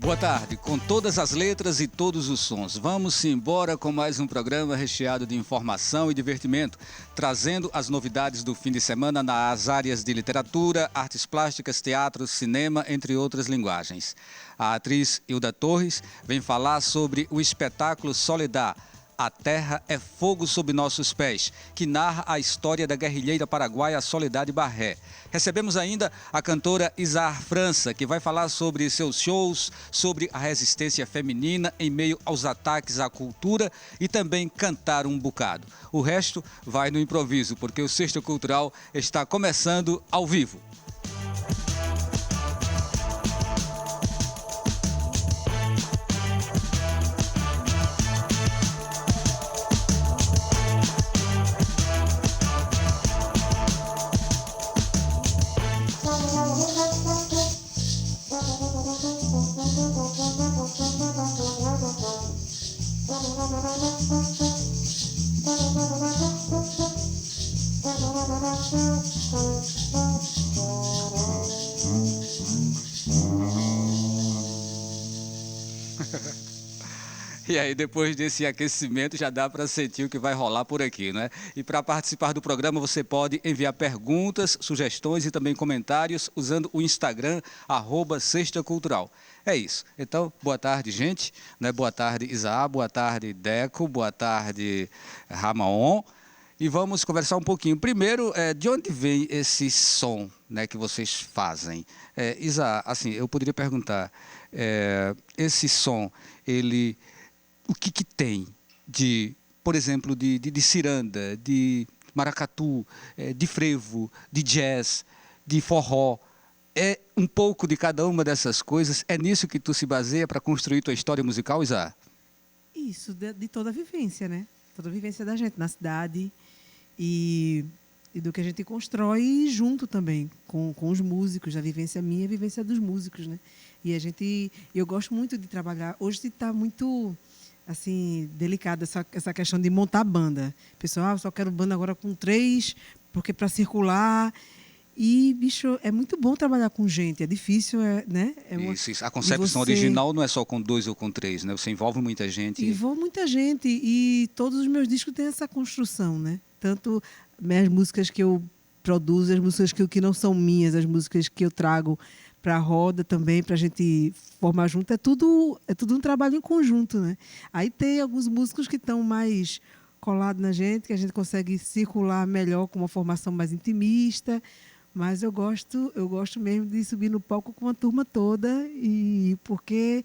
Boa tarde, com todas as letras e todos os sons. Vamos embora com mais um programa recheado de informação e divertimento, trazendo as novidades do fim de semana nas áreas de literatura, artes plásticas, teatro, cinema, entre outras linguagens. A atriz Hilda Torres vem falar sobre o espetáculo Soledad, A Terra é Fogo Sob Nossos Pés, que narra a história da guerrilheira paraguaia Soledad Barré. Recebemos ainda a cantora Izar França, que vai falar sobre seus shows, sobre a resistência feminina em meio aos ataques à cultura e também cantar um bocado. O resto vai no improviso, porque o Sexta Cultural está começando ao vivo. E aí, depois desse aquecimento, já dá para sentir o que vai rolar por aqui, né? E para participar do programa, você pode enviar perguntas, sugestões e também comentários usando o Instagram, @sextacultural. É isso. Então, boa tarde, gente. Né? Boa tarde, Isa. Boa tarde, Deco. Boa tarde, Ramaon. E vamos conversar um pouquinho. Primeiro, de onde vem esse som, né, que vocês fazem? Isa, assim, eu poderia perguntar, esse som, o que tem de, por exemplo, de ciranda, de maracatu, de frevo, de jazz, de forró? É um pouco de cada uma dessas coisas? É nisso que tu se baseia para construir tua história musical, Isa? Isso, de toda a vivência, né? Toda a vivência da gente na cidade e do que a gente constrói junto também com os músicos, a vivência minha e a vivência dos músicos, né? E eu gosto muito de trabalhar. Hoje está muito assim delicada essa questão de montar banda. Pessoal, só quero banda agora com 3, porque para circular. E, bicho, é muito bom trabalhar com gente, é difícil, né? Isso. A concepção original não é só com 2 ou com 3, né? Você envolve muita gente. Envolve muita gente e todos os meus discos têm essa construção, né? Tanto as músicas que eu produzo, as músicas que não são minhas, as músicas que eu trago para a roda também, para a gente formar junto, é tudo um trabalho em conjunto, né? Aí tem alguns músicos que estão mais colados na gente, que a gente consegue circular melhor com uma formação mais intimista. Mas eu gosto mesmo de subir no palco com a turma toda, e porque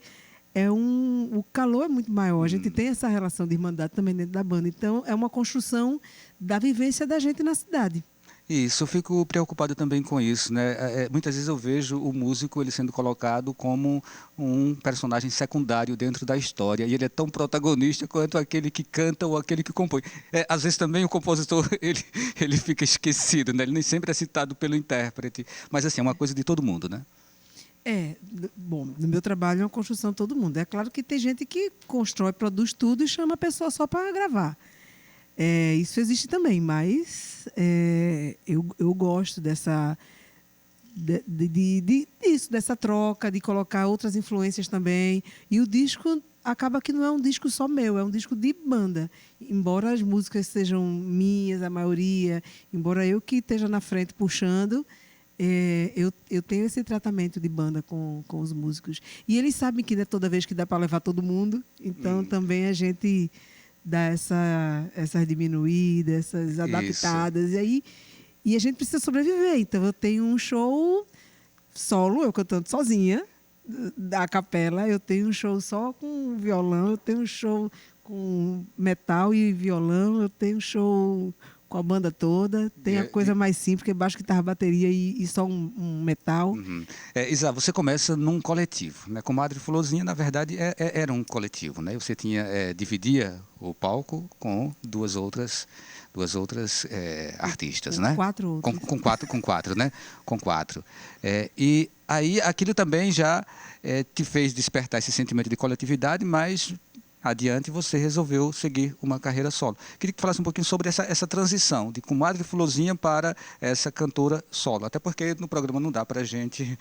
o calor é muito maior. A gente tem essa relação de irmandade também dentro da banda. Então, é uma construção da vivência da gente na cidade. Isso, eu fico preocupado também com isso, né? Muitas vezes eu vejo o músico ele sendo colocado como um personagem secundário dentro da história, e ele é tão protagonista quanto aquele que canta ou aquele que compõe. Às vezes também o compositor ele fica esquecido, né? Ele nem sempre é citado pelo intérprete, mas assim, é uma coisa de todo mundo, né? Bom, no meu trabalho é uma construção de todo mundo. É claro que tem gente que constrói, produz tudo e chama a pessoa só para gravar. Isso existe também, mas eu gosto dessa troca, de colocar outras influências também. E o disco acaba que não é um disco só meu, é um disco de banda. Embora as músicas sejam minhas, a maioria, embora eu que esteja na frente puxando, eu tenho esse tratamento de banda com os músicos. E eles sabem que não é toda vez que dá para levar todo mundo, então também a gente dá essas diminuídas, essas adaptadas. E a gente precisa sobreviver. Então, eu tenho um show solo, eu cantando sozinha, da capela. Eu tenho um show só com violão, eu tenho um show com metal e violão, eu tenho um show com a banda toda. Tem a coisa mais simples, que é baixo, guitarra, bateria e só um metal. Uhum. Isa, você começa num coletivo, né? Comadre Florzinha, na verdade, era um coletivo, né? Você dividia o palco com duas outras artistas, né? 4 outros. Com quatro, né? Com 4. E aí aquilo também já te fez despertar esse sentimento de coletividade, mas adiante você resolveu seguir uma carreira solo. Queria que falasse um pouquinho sobre essa transição de comadre Fulozinha para essa cantora solo. Até porque no programa não dá para a gente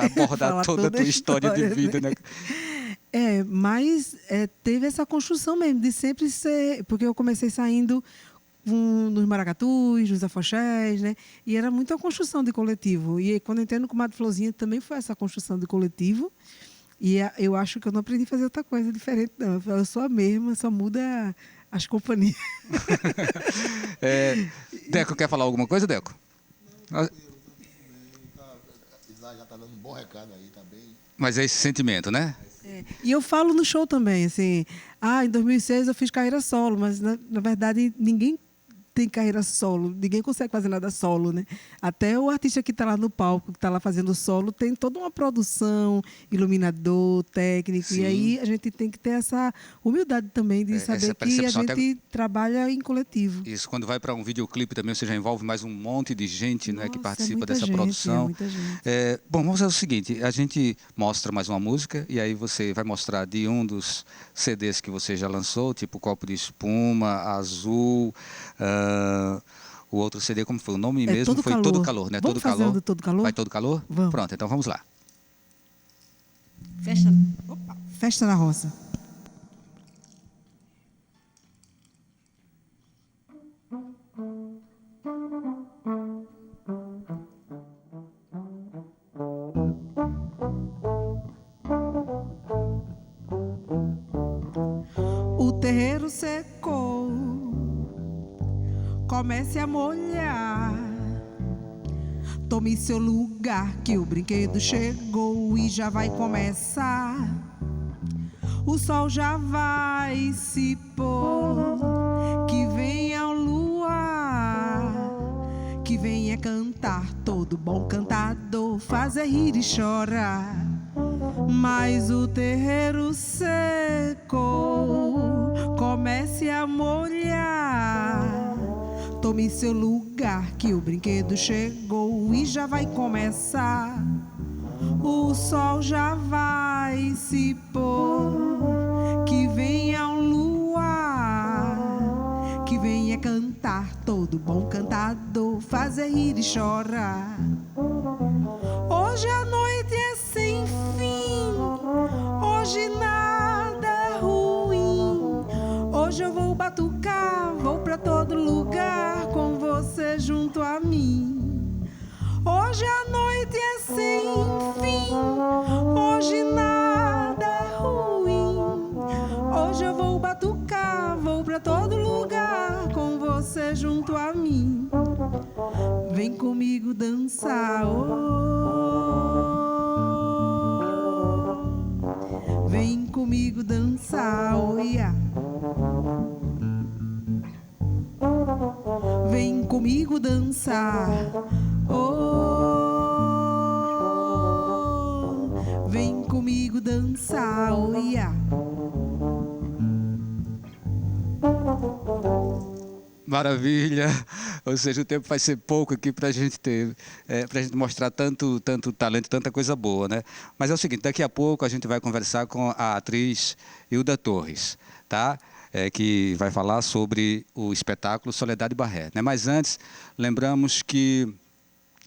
abordar toda a tua história de vida, né? Mas teve essa construção mesmo, de sempre ser... Porque eu comecei saindo nos maracatus, nos afoxés, né? E era muito a construção de coletivo. E aí, quando eu entrei no Comadre Florzinha, também foi essa construção de coletivo. E eu acho que eu não aprendi a fazer outra coisa diferente, não. Eu sou a mesma, só muda as companhias. Deco, quer falar alguma coisa, Deco? Já está dando um bom recado aí também. Mas é esse sentimento, né? E eu falo no show também, assim, em 2006 eu fiz carreira solo, mas na verdade ninguém tem carreira solo, ninguém consegue fazer nada solo, né? Até o artista que está lá no palco, que está lá fazendo solo, tem toda uma produção, iluminador, técnico, Sim. e aí a gente tem que ter essa humildade também de saber que a gente trabalha em coletivo. Isso, quando vai para um videoclipe também, você já envolve mais um monte de gente, né, que participa dessa gente, produção. muita gente. Bom, vamos fazer o seguinte, a gente mostra mais uma música e aí você vai mostrar de um dos CDs que você já lançou, tipo Copo de Espuma, Azul, o outro CD, como foi o nome mesmo? Foi Todo Calor, né? Vamos fazer o do Todo Calor? Vai Todo Calor? Vamos. Pronto, então vamos lá. Festa na Roça. O terreiro secou, comece a molhar. Tome seu lugar que o brinquedo chegou e já vai começar. O sol já vai se pôr, que venha o luar, que venha cantar todo bom cantador, fazer rir e chorar. Mas o terreiro secou, comece a molhar. Tome seu lugar que o brinquedo chegou e já vai começar. O sol já vai se pôr, que venha um luar, que venha cantar todo bom cantador, fazer rir e chorar. Hoje a noite é sem fim, hoje nada é ruim. Hoje eu vou batucar, vou pra todo lugar com você junto a mim. Hoje a noite é sem fim, hoje nada é ruim. Hoje eu vou batucar, vou pra todo lugar com você junto a mim. Vem comigo dançar, vem comigo dançar, oia. Vem comigo dançar, vem comigo dançar, oia. Maravilha! Ou seja, o tempo vai ser pouco aqui para a gente ter, para a gente mostrar tanto talento, tanta coisa boa, né? Mas é o seguinte, daqui a pouco a gente vai conversar com a atriz Hilda Torres, tá? Que vai falar sobre o espetáculo Soledade Barré, né? Mas antes, lembramos que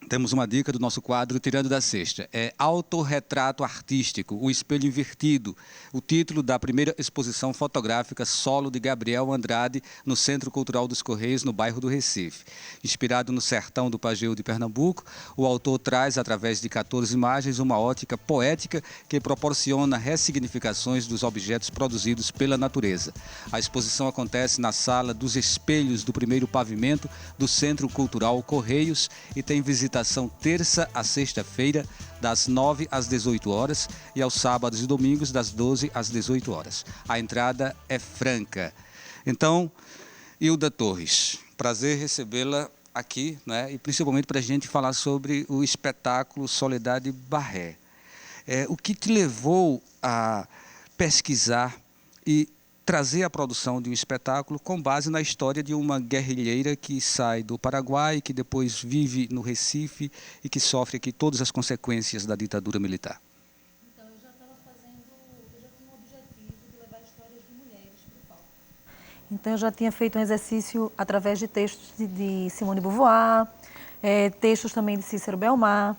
temos uma dica do nosso quadro Tirando da Cesta. É Autorretrato Artístico, o Espelho Invertido, o título da primeira exposição fotográfica solo de Gabriel Andrade no Centro Cultural dos Correios, no bairro do Recife. Inspirado no sertão do Pajeú de Pernambuco, o autor traz, através de 14 imagens, uma ótica poética que proporciona ressignificações dos objetos produzidos pela natureza. A exposição acontece na Sala dos Espelhos do primeiro pavimento do Centro Cultural Correios e tem visitação terça a sexta-feira, das 9 às 18 horas e aos sábados e domingos, das 12 às 18 horas. A entrada é franca. Então, Hilda Torres, prazer recebê-la aqui, né? E principalmente para a gente falar sobre o espetáculo Soledade Barré. O que te levou a pesquisar e trazer a produção de um espetáculo com base na história de uma guerrilheira que sai do Paraguai, que depois vive no Recife e que sofre aqui todas as consequências da ditadura militar? Então, eu já tinha o objetivo de levar histórias de mulheres Então, eu já tinha feito um exercício através de textos de Simone de Beauvoir, textos também de Cícero Belmar.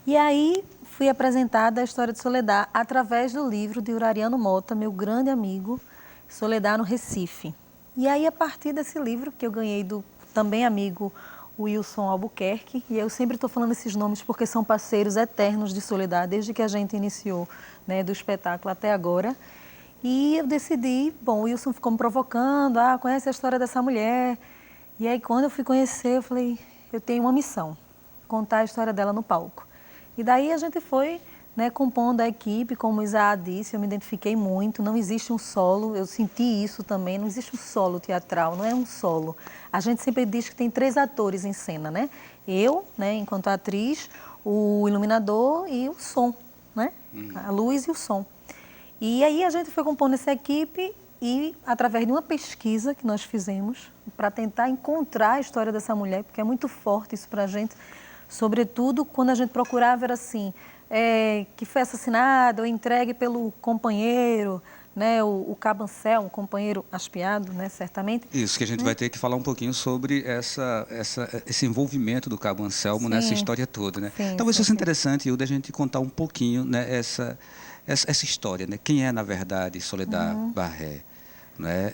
E aí, fui apresentada a história de Soledad através do livro de Urariano Mota, meu grande amigo, Soledad no Recife. E aí, a partir desse livro, que eu ganhei do também amigo Wilson Albuquerque, e eu sempre estou falando esses nomes porque são parceiros eternos de Soledad, desde que a gente iniciou, né, do espetáculo até agora. E eu decidi, bom, o Wilson ficou me provocando, conhece a história dessa mulher. E aí, quando eu fui conhecer, eu falei, eu tenho uma missão, contar a história dela no palco. E daí a gente foi, né, compondo a equipe, como o Isaac disse, eu me identifiquei muito, não existe um solo, eu senti isso também, não existe um solo teatral, não é um solo. A gente sempre diz que tem 3 atores em cena, né? Eu, né, enquanto atriz, o iluminador e o som, né? A luz e o som. E aí a gente foi compondo essa equipe e, através de uma pesquisa que nós fizemos, para tentar encontrar a história dessa mulher, porque é muito forte isso para a gente, sobretudo quando a gente procurava ver assim, que foi assassinada ou entregue pelo companheiro, né, o Cabancel, um companheiro aspiado, né, certamente. Isso, que a gente vai ter que falar um pouquinho sobre esse envolvimento do Cabo Anselmo nessa história toda, né? Sim, Talvez sim, fosse interessante, Hilda, a gente contar um pouquinho, né, essa história, né? Quem é, na verdade, Soledad Barré, né?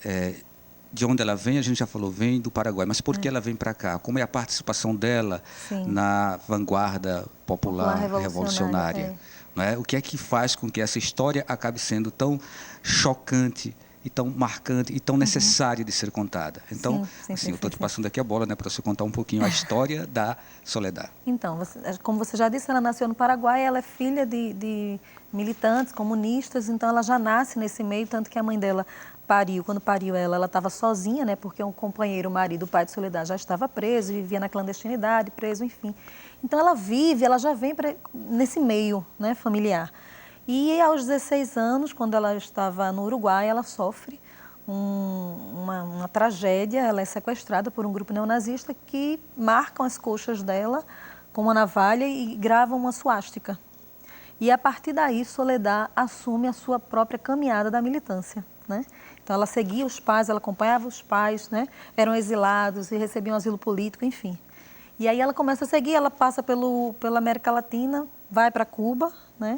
De onde ela vem, a gente já falou, vem do Paraguai, mas por que ela vem para cá? Como é a participação dela na vanguarda popular revolucionária? Né? O que é que faz com que essa história acabe sendo tão chocante e tão marcante e tão necessária de ser contada? Então, eu estou te passando aqui a bola, né, para você contar um pouquinho a história da Soledad. Então, como você já disse, ela nasceu no Paraguai, ela é filha de militantes comunistas, então ela já nasce nesse meio, tanto que a mãe dela pariu. Quando pariu ela estava sozinha, né, porque um companheiro, o marido, o pai de Soledad, já estava preso, vivia na clandestinidade, preso, enfim. Então ela já vem nesse meio, né, familiar. E aos 16 anos, quando ela estava no Uruguai, ela sofre uma tragédia, ela é sequestrada por um grupo neonazista que marcam as coxas dela com uma navalha e gravam uma suástica. E a partir daí, Soledad assume a sua própria caminhada da militância, né? Então ela seguia os pais, ela acompanhava os pais, né? Eram exilados e recebiam asilo político, enfim. E aí ela começa a seguir, ela passa pela América Latina, vai para Cuba, né?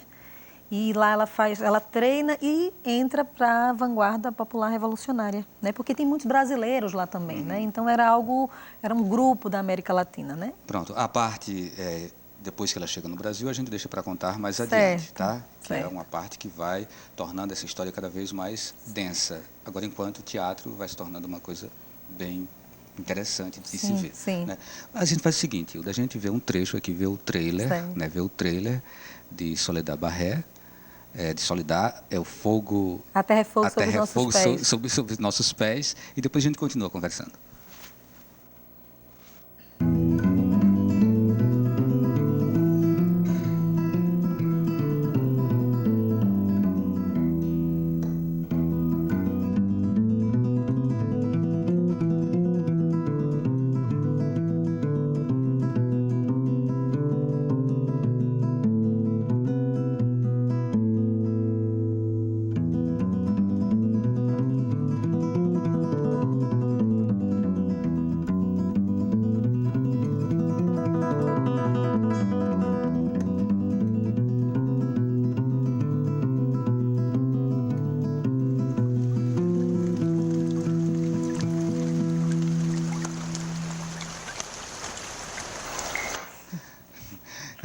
E lá ela treina e entra para a vanguarda popular revolucionária, né? Porque tem muitos brasileiros lá também, né? Então era um grupo da América Latina, né? Pronto, a parte depois que ela chega no Brasil, a gente deixa para contar mais adiante, tá? Que é uma parte que vai tornando essa história cada vez mais densa. Agora, enquanto o teatro vai se tornando uma coisa bem interessante de se ver. Sim. Né? A gente faz o seguinte, a gente vê um trecho aqui, vê o trailer, né? Vê o trailer de Soledad Barré, de Soledad, é o fogo... A terra é fogo sobre os nossos pés. Sobre os nossos pés, e depois a gente continua conversando.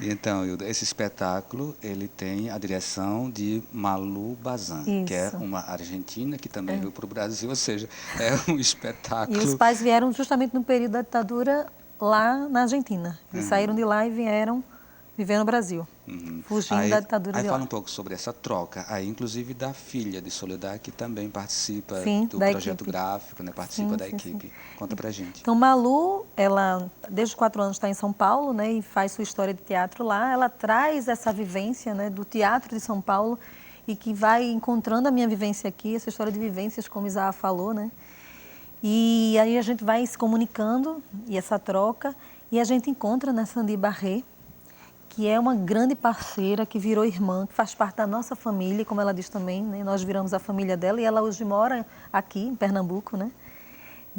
Então, Hilda, esse espetáculo, ele tem a direção de Malu Bazan, que é uma argentina que também veio para o Brasil, ou seja, é um espetáculo... E os pais vieram justamente no período da ditadura lá na Argentina. Eles saíram de lá e vieram viver no Brasil, fugindo da ditadura de lá. Aí fala um pouco sobre essa troca, aí inclusive da filha de Soledad, que também participa do projeto gráfico, né? Participa da equipe. Conta pra gente. Então, Malu, ela desde os 4 anos está em São Paulo, né? E faz sua história de teatro lá. Ela traz essa vivência, né, do teatro de São Paulo e que vai encontrando a minha vivência aqui, essa história de vivências, como Isaac falou, né? E aí a gente vai se comunicando, e essa troca, e a gente encontra na Sandy Barré, que é uma grande parceira, que virou irmã, que faz parte da nossa família, como ela diz também, né? Nós viramos a família dela, e ela hoje mora aqui, em Pernambuco, né?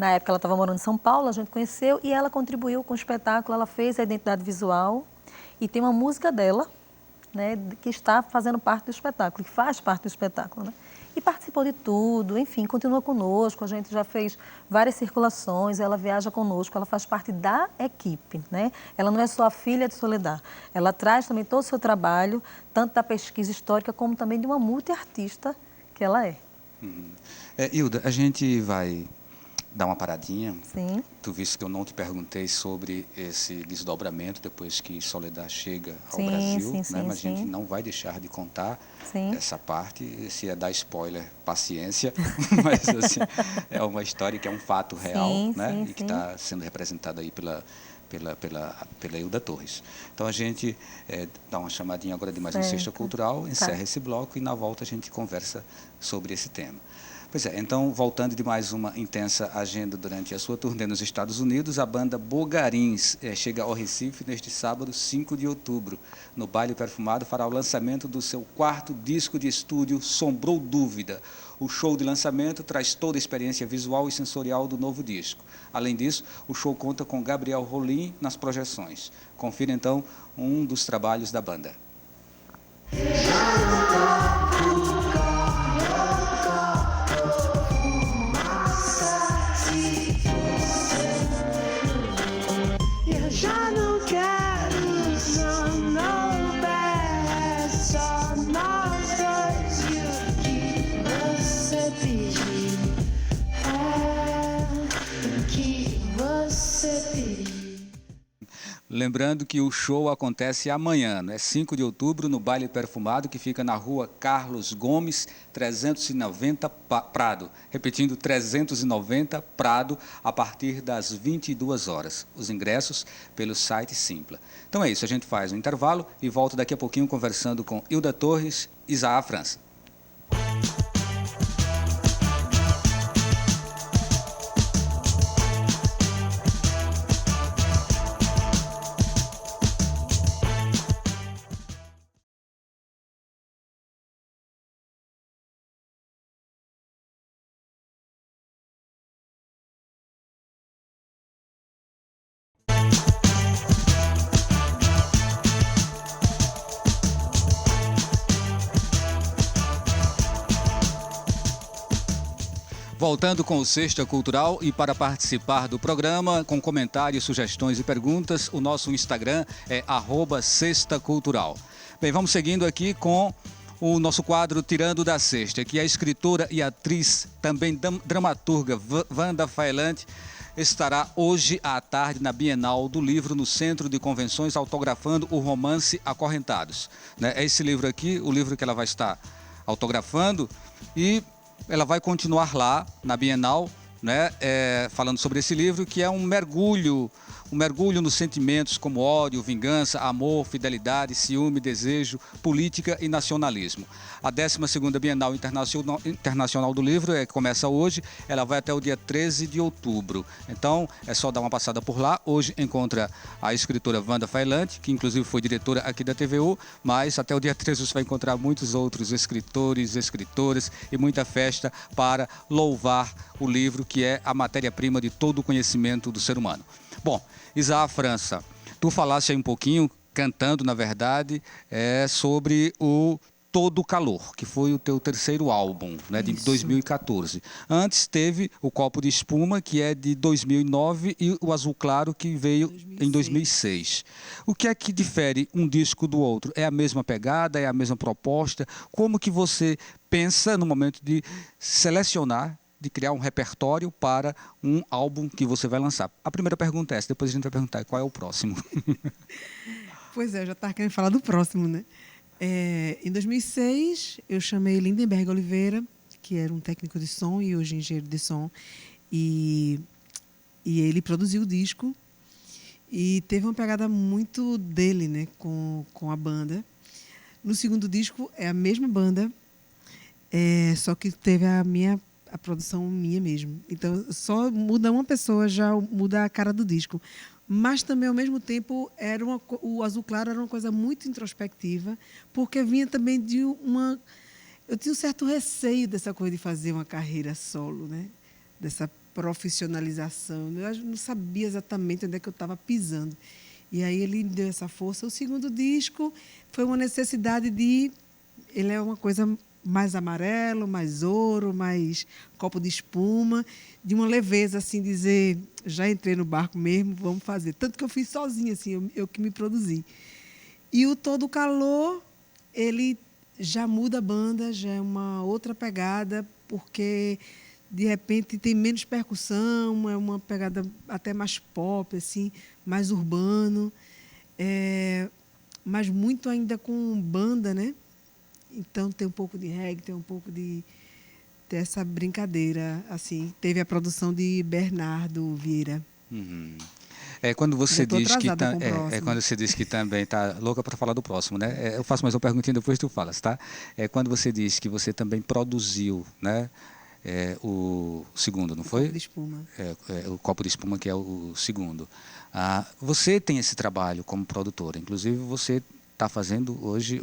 Na época ela estava morando em São Paulo, a gente conheceu e ela contribuiu com o espetáculo, ela fez a identidade visual e tem uma música dela, né, que está fazendo parte do espetáculo, que faz parte do espetáculo, né? E participou de tudo, enfim, continua conosco, a gente já fez várias circulações, ela viaja conosco, ela faz parte da equipe, né? Ela não é só a filha de Soledad, ela traz também todo o seu trabalho, tanto da pesquisa histórica como também de uma multiartista que ela é. Hilda, a gente vai dar uma paradinha. Sim. Tu viste que eu não te perguntei sobre esse desdobramento depois que Soledad chega ao Sim, Brasil, sim, né? sim, Mas a gente sim. não vai deixar de contar Sim. essa parte. Se é dar spoiler, paciência, mas assim, é uma história que é um fato real, Sim, né? sim, E que sim. está sendo representada aí pela Hilda Torres. Então a gente dá uma chamadinha agora de mais um Sexta Certo. Cultural, encerra Tá. esse bloco e na volta a gente conversa sobre esse tema. Pois é, então, voltando de mais uma intensa agenda durante a sua turnê nos Estados Unidos, a banda Bogarins chega ao Recife neste sábado, 5 de outubro. No Baile Perfumado fará o lançamento do seu 4º disco de estúdio, Sombrou Dúvida. O show de lançamento traz toda a experiência visual e sensorial do novo disco. Além disso, o show conta com Gabriel Rolim nas projeções. Confira, então, um dos trabalhos da banda. Eu já não quero, não é só nós dois e o que você pediu é o que você pediu. Lembrando que o show acontece amanhã, né? 5 de outubro, no Baile Perfumado, que fica na rua Carlos Gomes, 390 Prado. Repetindo, 390 Prado, a partir das 22 horas. Os ingressos pelo site Simpla. Então é isso, a gente faz um intervalo e volta daqui a pouquinho conversando com Hilda Torres e Zaha França. Voltando com o Sexta Cultural e para participar do programa, com comentários, sugestões e perguntas, o nosso Instagram é @sextacultural. Bem, vamos seguindo aqui com o nosso quadro Tirando da Sexta, que a escritora e atriz, também dramaturga Wanda Faelante, estará hoje à tarde na Bienal do Livro, no Centro de Convenções, autografando o romance Acorrentados. É esse livro aqui, o livro que ela vai estar autografando, e ela vai continuar lá na Bienal, né, falando sobre esse livro, que é um mergulho nos sentimentos como ódio, vingança, amor, fidelidade, ciúme, desejo, política e nacionalismo. A 12ª Bienal Internacional do Livro começa hoje, ela vai até o dia 13 de outubro. Então, é só dar uma passada por lá. Hoje encontra a escritora Wanda Faelante, que inclusive foi diretora aqui da TVU, mas até o dia 13 você vai encontrar muitos outros escritores, escritoras e muita festa para louvar o livro, que é a matéria-prima de todo o conhecimento do ser humano. Bom, Zaha França, tu falaste aí um pouquinho, cantando na verdade, sobre o Todo o Calor, que foi o teu terceiro álbum, né, de 2014. Antes teve o Copo de Espuma, que é de 2009, e o Azul Claro, que veio em 2006. O que é que difere um disco do outro? É a mesma pegada, é a mesma proposta? Como que você pensa no momento de selecionar, de criar um repertório para um álbum que você vai lançar? A primeira pergunta é essa, depois a gente vai perguntar qual é o próximo. Pois é, eu já estava querendo falar do próximo, né? Em 2006, eu chamei Lindenberg Oliveira, que era um técnico de som e hoje engenheiro de som, e ele produziu o disco e teve uma pegada muito dele, né, com a banda. No segundo disco é a mesma banda, só que teve a produção minha mesmo. Então, só muda uma pessoa, já muda a cara do disco. Mas também, ao mesmo tempo, o Azul Claro era uma coisa muito introspectiva, porque vinha também de uma... Eu tinha um certo receio dessa coisa de fazer uma carreira solo, né? profissionalização. Eu não sabia exatamente onde é que eu estava pisando. E aí ele me deu essa força. O segundo disco foi uma necessidade de... Ele é uma coisa mais amarelo, mais ouro, mais copo de espuma, de uma leveza, assim, dizer, já entrei no barco mesmo, vamos fazer. Tanto que eu fiz sozinha, assim, eu que me produzi. E o Todo Calor, ele já muda a banda, já é uma outra pegada, porque, de repente, tem menos percussão, é uma pegada até mais pop, assim, mais urbano, mas muito ainda com banda, né? Então tem um pouco de reggae, tem um pouco dessa brincadeira, assim. Teve a produção de Bernardo Vieira. Uhum. Quando você Já tô diz que atrasada com o próximo. quando você diz que também está louca para falar do próximo, né? Eu faço mais uma perguntinha depois tu falas, tá? Quando você diz que você também produziu, né? O segundo, não foi? Copo de espuma. O Copo de Espuma, que é o segundo. Você tem esse trabalho como produtora. Inclusive, você está fazendo hoje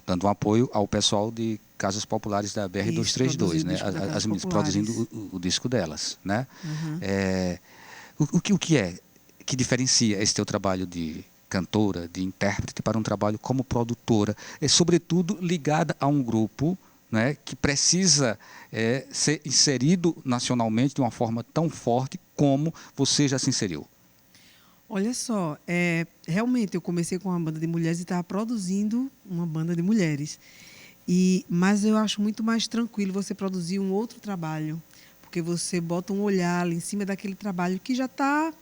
dando um apoio ao pessoal de Casas Populares da BR-232, né? As meninas produzindo o disco delas, né? Uhum. O que é que diferencia esse teu trabalho de cantora, de intérprete, para um trabalho como produtora? Sobretudo ligada a um grupo, né, que precisa ser inserido nacionalmente de uma forma tão forte como você já se inseriu. Olha só, realmente eu comecei com uma banda de mulheres e estava produzindo uma banda de mulheres. Mas eu acho muito mais tranquilo você produzir um outro trabalho, porque você bota um olhar ali em cima daquele trabalho que já está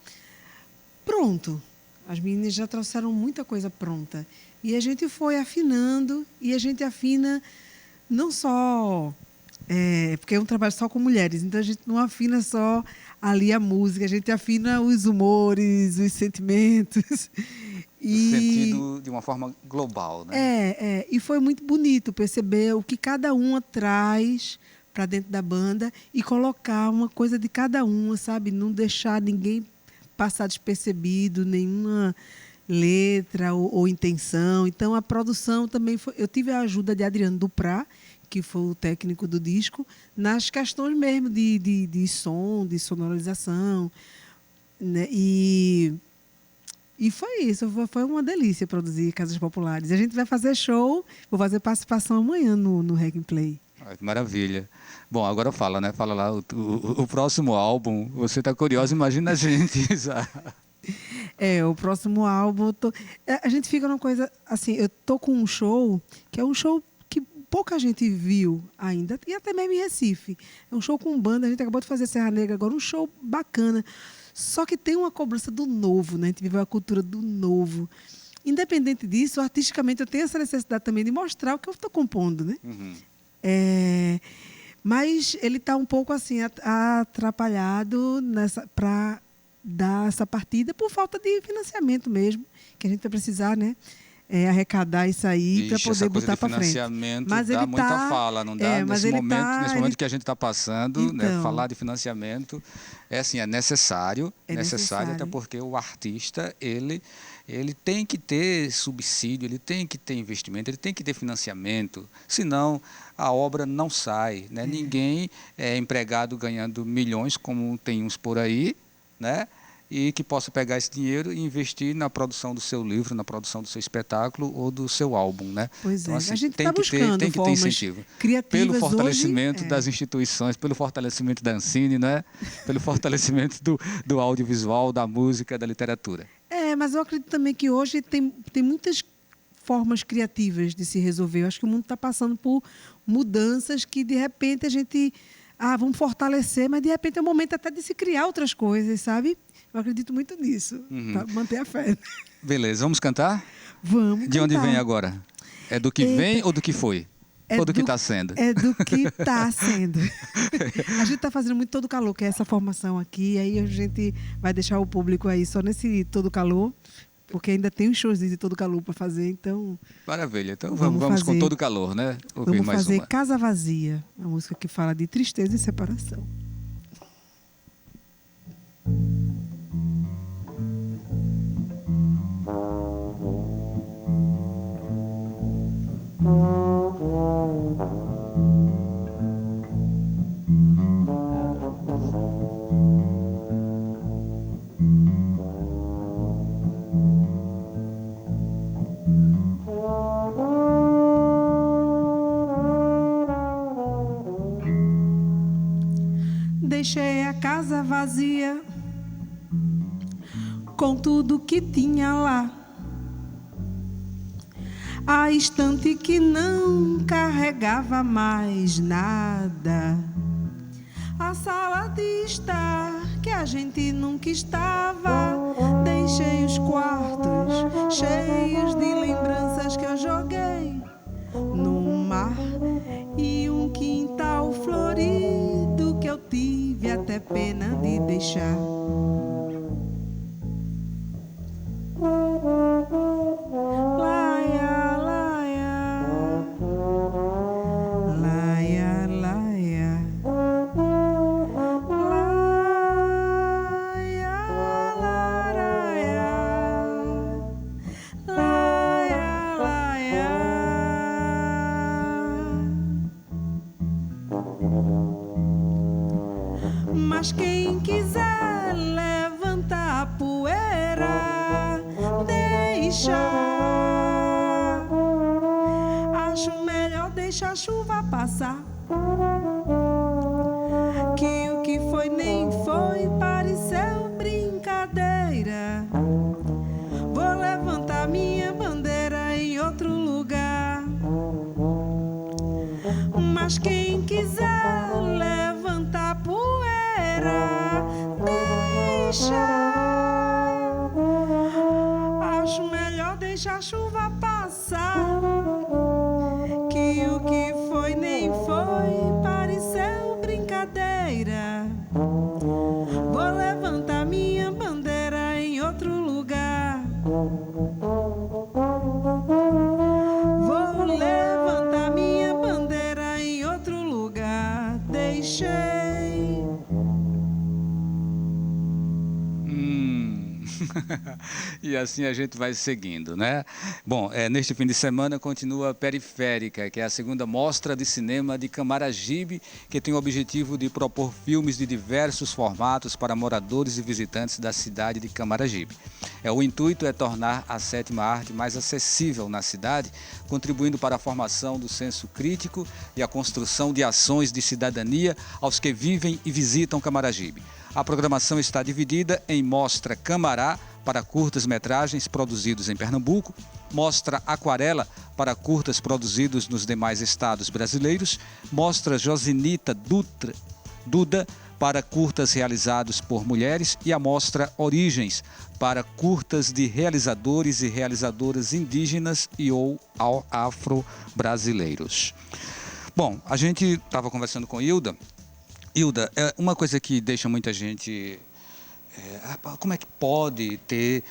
pronto. As meninas já trouxeram muita coisa pronta. E a gente foi afinando, e a gente afina não só... porque é um trabalho só com mulheres, então a gente não afina só ali a música, a gente afina os humores, os sentimentos. No sentido de uma forma global, né? E foi muito bonito perceber o que cada uma traz para dentro da banda e colocar uma coisa de cada uma, sabe? Não deixar ninguém passar despercebido, nenhuma letra ou intenção. Então, a produção também foi... Eu tive a ajuda de Adriano Duprá, que foi o técnico do disco, nas questões mesmo de som, de sonorização, né? E foi isso, foi uma delícia produzir Casas Populares. A gente vai fazer show, vou fazer participação amanhã no Reggae Play. Maravilha. Bom, agora fala, né? Fala lá, o próximo álbum, você está curioso, imagina a gente. O próximo álbum... A gente fica numa coisa... Assim, eu tô com um show, que é um show que pouca gente viu ainda, e até mesmo em Recife. É um show com banda, a gente acabou de fazer Serra Negra agora, um show bacana. Só que tem uma cobrança do novo, né? A gente viveu a cultura do novo. Independente disso, artisticamente eu tenho essa necessidade também de mostrar o que eu estou compondo, né? Uhum. Mas ele está um pouco assim atrapalhado para dar essa partida por falta de financiamento mesmo, que a gente vai precisar, né? Arrecadar isso aí para poder botar para frente. Mas dá muita fala, não dá? Nesse momento que a gente está passando, então, né, falar de financiamento é necessário, até porque o artista ele tem que ter subsídio, ele tem que ter investimento, ele tem que ter financiamento, senão a obra não sai, né? Ninguém é empregado ganhando milhões, como tem uns por aí, né? E que possa pegar esse dinheiro e investir na produção do seu livro, na produção do seu espetáculo ou do seu álbum, né? Pois então, assim, a gente está buscando tem que ter incentivo. Pelo fortalecimento das instituições, pelo fortalecimento da Ancine, né? Pelo fortalecimento do audiovisual, da música, da literatura. Mas eu acredito também que hoje tem muitas formas criativas de se resolver. Eu acho que o mundo está passando por mudanças que, de repente, a gente... vamos fortalecer, mas, de repente, é o momento até de se criar outras coisas, sabe? Eu acredito muito nisso, para manter a fé. Beleza, vamos cantar? Vamos De onde vem agora? É do que vem ou do que foi? Ou do que está sendo? É do que está sendo. A gente está fazendo muito Todo Calor, que é essa formação aqui. Aí a gente vai deixar o público aí só nesse Todo Calor, porque ainda tem os shows de Todo Calor para fazer, então... Maravilha, então vamos com Todo Calor, né? Vamos fazer Casa Vazia, uma música que fala de tristeza e separação. com tudo que tinha lá. A estante que não carregava mais nada. A sala de estar que a gente nunca estava. Deixei os quartos cheios de lembranças que eu joguei no mar. E um quintal florido que eu tive até pena de deixar. Laia, laia, laia, laia, laia, laraia, laia, laia. Mas quem quiser levantar a poeira, deixa. Acho melhor deixar a chuva passar. Que o que foi nem foi, pareceu brincadeira. Vou levantar minha bandeira em outro lugar. Mas quem quiser levantar a poeira, deixa. Acho melhor deixar a chuva passar. Que o que foi nem foi, pareceu brincadeira. Vou levantar minha bandeira em outro lugar. Vou levantar minha bandeira em outro lugar. Deixei. E assim a gente vai seguindo, né? Bom, neste fim de semana continua a Periférica, que é a segunda mostra de cinema de Camaragibe, que tem o objetivo de propor filmes de diversos formatos para moradores e visitantes da cidade de Camaragibe. O intuito é tornar a sétima arte mais acessível na cidade, contribuindo para a formação do senso crítico e a construção de ações de cidadania aos que vivem e visitam Camaragibe. A programação está dividida em Mostra Camará, para curtas-metragens produzidos em Pernambuco, Mostra Aquarela, para curtas produzidos nos demais estados brasileiros, Mostra Josinita Duda, para curtas realizados por mulheres, e a Mostra Origens, para curtas de realizadores e realizadoras indígenas e ou afro-brasileiros. Bom, a gente estava conversando com Hilda. Hilda, uma coisa que deixa muita gente... como é que pode ter...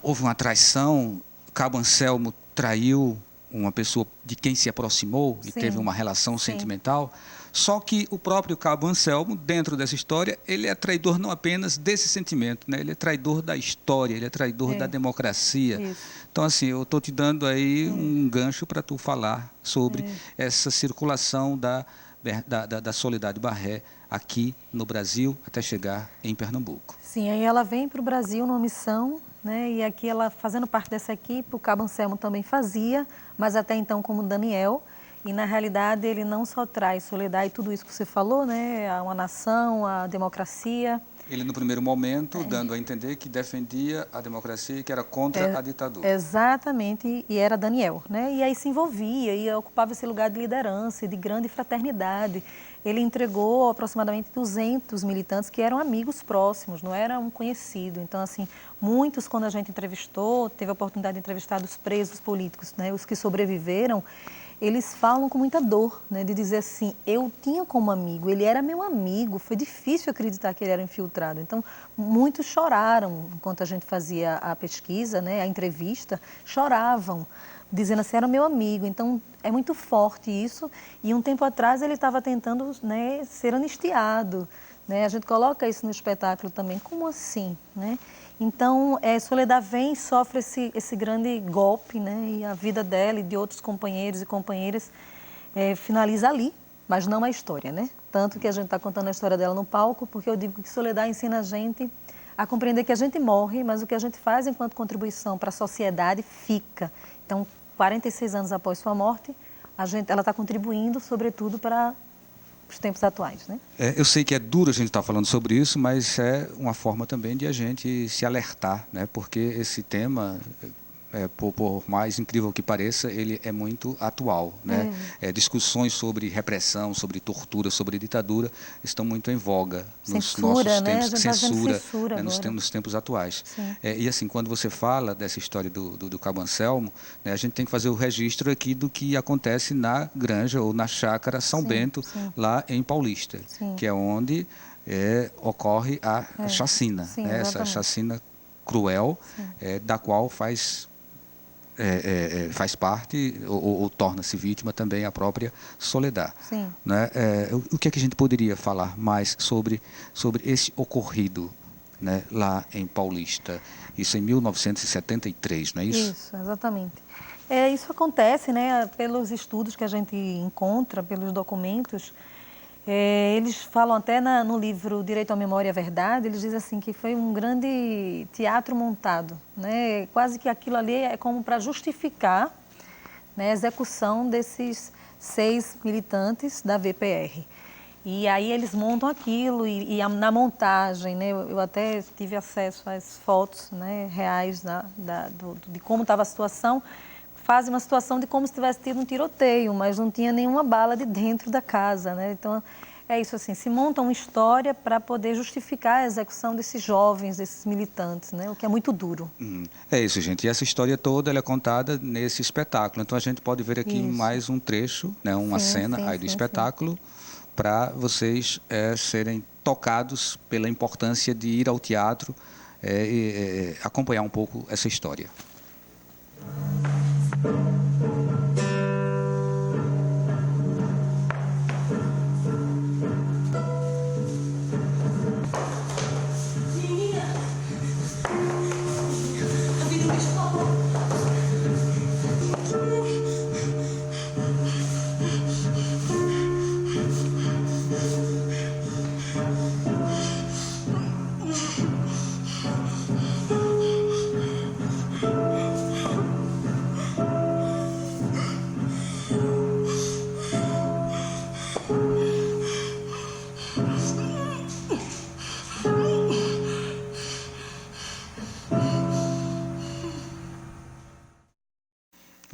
houve uma traição, Cabo Anselmo traiu uma pessoa de quem se aproximou e teve uma relação sentimental. Só que o próprio Cabo Anselmo, dentro dessa história, ele é traidor não apenas desse sentimento, né? Ele é traidor da história, ele é traidor da democracia. Isso. Então, assim, eu estou te dando aí um gancho para tu falar sobre essa circulação da Soledade Barré aqui no Brasil até chegar em Pernambuco. Sim, aí ela vem para o Brasil numa missão, né? E aqui ela, fazendo parte dessa equipe, o Cabo Anselmo também fazia, mas até então como Daniel. E na realidade ele não só traz Soledade e tudo isso que você falou, né? Uma nação, a democracia. Ele no primeiro momento dando a entender que defendia a democracia e que era contra a ditadura. Exatamente, e era Daniel, né? E aí se envolvia e ocupava esse lugar de liderança, de grande fraternidade. Ele entregou aproximadamente 200 militantes que eram amigos próximos, não era um conhecido. Então, assim, muitos, quando a gente entrevistou, teve a oportunidade de entrevistar os presos políticos, né? Os que sobreviveram, eles falam com muita dor, né, de dizer assim, eu tinha como amigo, ele era meu amigo, foi difícil acreditar que ele era infiltrado. Então, muitos choraram enquanto a gente fazia a pesquisa, né, a entrevista, choravam, dizendo assim, era meu amigo. Então, é muito forte isso. E um tempo atrás ele estava tentando, né, ser anistiado. Né? A gente coloca isso no espetáculo também. Como assim? Né? Então, Soledade vem e sofre esse grande golpe, né? E a vida dela e de outros companheiros e companheiras finaliza ali, mas não a história, né? Tanto que a gente está contando a história dela no palco, porque eu digo que Soledade ensina a gente a compreender que a gente morre, mas o que a gente faz enquanto contribuição para a sociedade fica. Então, 46 anos após sua morte, ela está contribuindo, sobretudo, para os tempos atuais, né? Eu sei que é duro a gente estar falando sobre isso, mas é uma forma também de a gente se alertar, né? Porque esse tema, por mais incrível que pareça, ele é muito atual, né? Discussões sobre repressão, sobre tortura, sobre ditadura estão muito em voga nos Censura, nossos né? tempos. A gente tá vendo censura né? agora. Nos tempos atuais. Sim. E assim, quando você fala dessa história do Cabo Anselmo, né, a gente tem que fazer o registro aqui do que acontece na Granja ou na Chácara São Sim, Bento, sim. lá em Paulista, Sim. que é onde ocorre a chacina, Sim, né? Essa exatamente. chacina cruel, da qual faz parte ou torna-se vítima também a própria Soledad. Sim. Né? O que é que a gente poderia falar mais sobre esse ocorrido, né, lá em Paulista? Isso em 1973, não é isso? Isso, exatamente. Isso acontece, né, pelos estudos que a gente encontra, pelos documentos. Eles falam até no livro Direito à Memória e à Verdade, eles dizem assim que foi um grande teatro montado, né? Quase que aquilo ali é como para justificar, né, a execução desses 6 militantes da VPR. E aí eles montam aquilo na montagem, né, eu até tive acesso às fotos, né, reais de como estava a situação. Fazem uma situação de como se tivesse tido um tiroteio, mas não tinha nenhuma bala de dentro da casa, né? Então, é isso assim, se monta uma história para poder justificar a execução desses jovens, desses militantes, né? O que é muito duro. É isso, gente. E essa história toda ela é contada nesse espetáculo. Então, a gente pode ver aqui Isso. mais um trecho, né, uma Sim, cena sim, aí do sim, espetáculo, para vocês serem tocados pela importância de ir ao teatro e acompanhar um pouco essa história.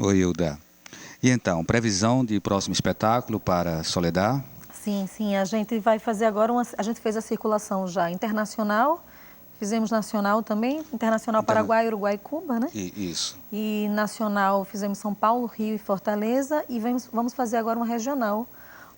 Oi, Hilda. E então, previsão de próximo espetáculo para Soledad? Sim, a gente vai fazer agora a gente fez a circulação já internacional, fizemos nacional também, internacional Paraguai, Uruguai e Cuba, né? Isso. E nacional fizemos São Paulo, Rio e Fortaleza e vamos fazer agora uma regional,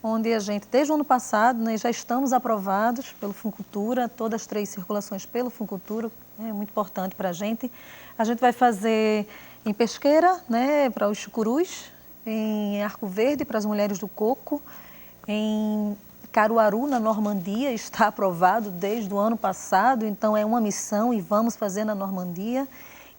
onde a gente, desde o ano passado, né, já estamos aprovados pelo Funcultura, todas as 3 circulações pelo Funcultura, é muito importante para a gente. A gente vai fazer em Pesqueira, né, para os chucurus, em Arco Verde, para as mulheres do coco, em Caruaru, na Normandia, está aprovado desde o ano passado, então é uma missão e vamos fazer na Normandia.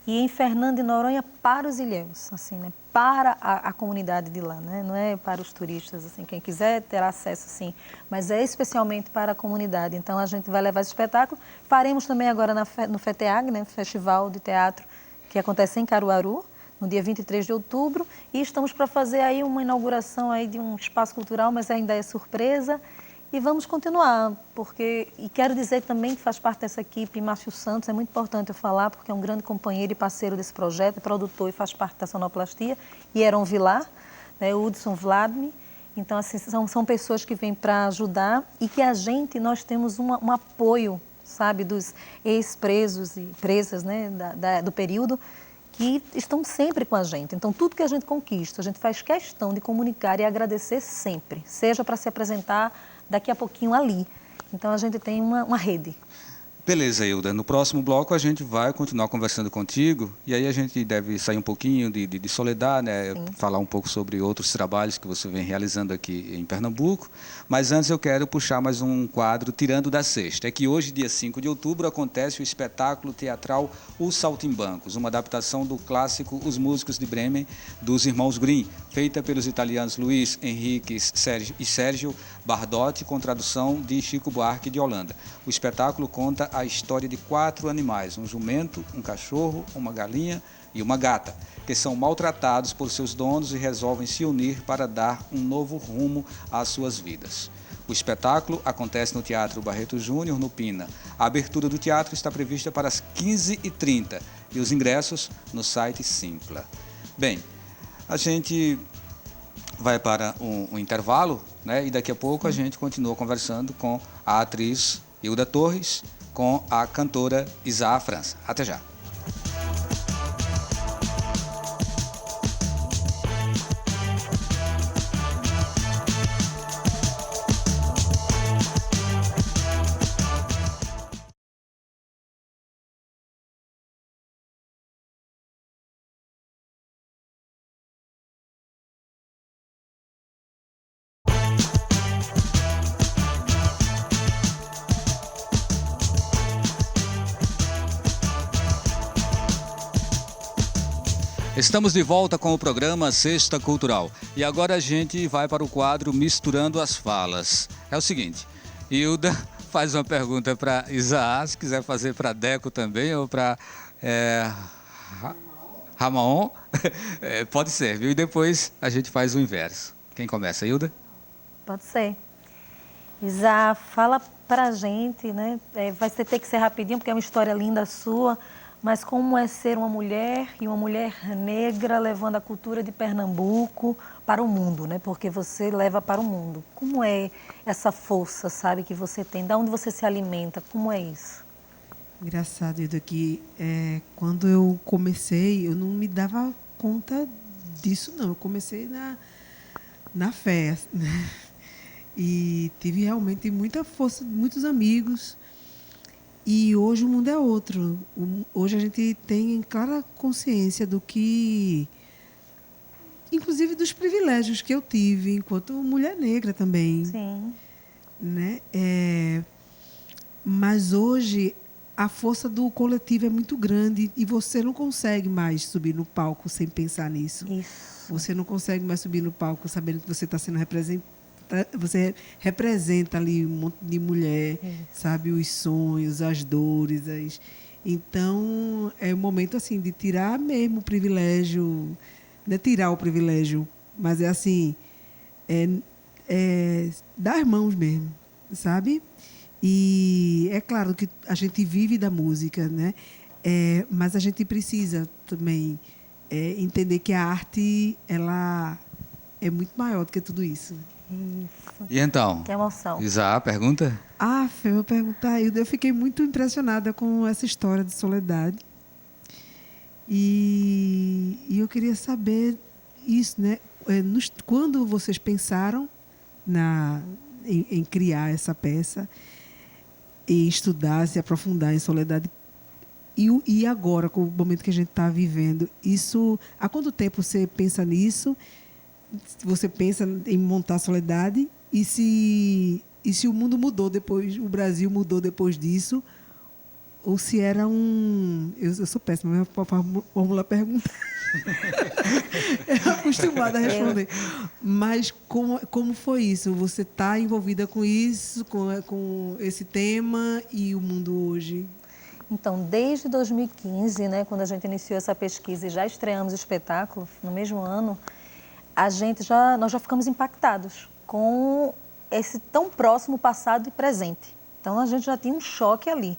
E em Fernando de Noronha para os ilhéus, assim, né, para a comunidade de lá, né, não é para os turistas, assim, quem quiser terá acesso, sim, mas é especialmente para a comunidade. Então a gente vai levar esse espetáculo. Faremos também agora no FETEAG, né, Festival de Teatro, que acontece em Caruaru, no dia 23 de outubro, e estamos para fazer aí uma inauguração aí de um espaço cultural, mas ainda é surpresa, e vamos continuar, e quero dizer também que faz parte dessa equipe Márcio Santos, é muito importante eu falar, porque é um grande companheiro e parceiro desse projeto, é produtor e faz parte da sonoplastia, e Heron Vilar, né, Hudson Vladimir, então assim, são pessoas que vêm para ajudar, e que nós temos um apoio, sabe, dos ex-presos e presas, né, do período, que estão sempre com a gente. Então, tudo que a gente conquista, a gente faz questão de comunicar e agradecer sempre, seja para se apresentar daqui a pouquinho ali. Então, a gente tem uma rede. Beleza, Hilda. No próximo bloco a gente vai continuar conversando contigo e aí a gente deve sair um pouquinho de Soledad, né? Sim. Falar um pouco sobre outros trabalhos que você vem realizando aqui em Pernambuco. Mas antes eu quero puxar mais um quadro Tirando da Cesta. É que hoje, dia 5 de outubro, acontece o espetáculo teatral Os Saltimbancos, uma adaptação do clássico Os Músicos de Bremen, dos irmãos Grimm, feita pelos italianos Luiz Henrique e Sérgio Bardotti, com tradução de Chico Buarque de Holanda. O espetáculo conta a história de 4 animais, um jumento, um cachorro, uma galinha e uma gata, que são maltratados por seus donos e resolvem se unir para dar um novo rumo às suas vidas. O espetáculo acontece no Teatro Barreto Júnior, no Pina. A abertura do teatro está prevista para as 15h30 e os ingressos no site Simpla. Bem, a gente vai para um intervalo, né? E daqui a pouco a gente continua conversando com a atriz Hilda Torres, com a cantora Isa França. Até já. Estamos de volta com o programa Sexta Cultural. E agora a gente vai para o quadro Misturando as Falas. É o seguinte, Hilda faz uma pergunta para Isa, se quiser fazer para Deco também, ou para Ramon, pode ser, viu? E depois a gente faz o inverso. Quem começa, Hilda? Pode ser. Isa, fala pra gente, né? Vai ter que ser rapidinho, porque é uma história linda sua, mas como é ser uma mulher e uma mulher negra levando a cultura de Pernambuco para o mundo, né? Porque você leva para o mundo. Como é essa força, sabe, que você tem? De onde você se alimenta? Como é isso? Engraçado, Hilda, que quando eu comecei, eu não me dava conta disso, não. Eu comecei na fé, né? E tive realmente muita força, muitos amigos. E hoje o mundo é outro. Hoje a gente tem clara consciência do que, inclusive dos privilégios que eu tive enquanto mulher negra também. Sim. Né? Mas hoje a força do coletivo é muito grande e você não consegue mais subir no palco sem pensar nisso. Isso. Você não consegue mais subir no palco sabendo que você está sendo você representa ali um monte de mulher, sabe, os sonhos, as dores, Então é um momento assim de tirar mesmo o privilégio, não é tirar o privilégio, mas é assim, dar mãos mesmo, sabe? E é claro que a gente vive da música, né? Mas a gente precisa também entender que a arte ela é muito maior do que tudo isso. Isso. E então? Que emoção. Isa, pergunta? Eu vou perguntar, eu fiquei muito impressionada com essa história de Soledade. E eu queria saber isso, né? Quando vocês pensaram em criar essa peça, em estudar, se aprofundar em Soledade, e agora, com o momento que a gente está vivendo, há quanto tempo você pensa nisso? Você pensa em montar Soledade e se o mundo mudou depois, o Brasil mudou depois disso, ou se era eu sou péssima, mas vamos lá perguntar. Acostumada a responder. Mas como foi isso? Você está envolvida com isso, com esse tema e o mundo hoje? Então, desde 2015, né, quando a gente iniciou essa pesquisa e já estreamos o espetáculo no mesmo ano, nós já ficamos impactados com esse tão próximo passado e presente. Então, a gente já tinha um choque ali.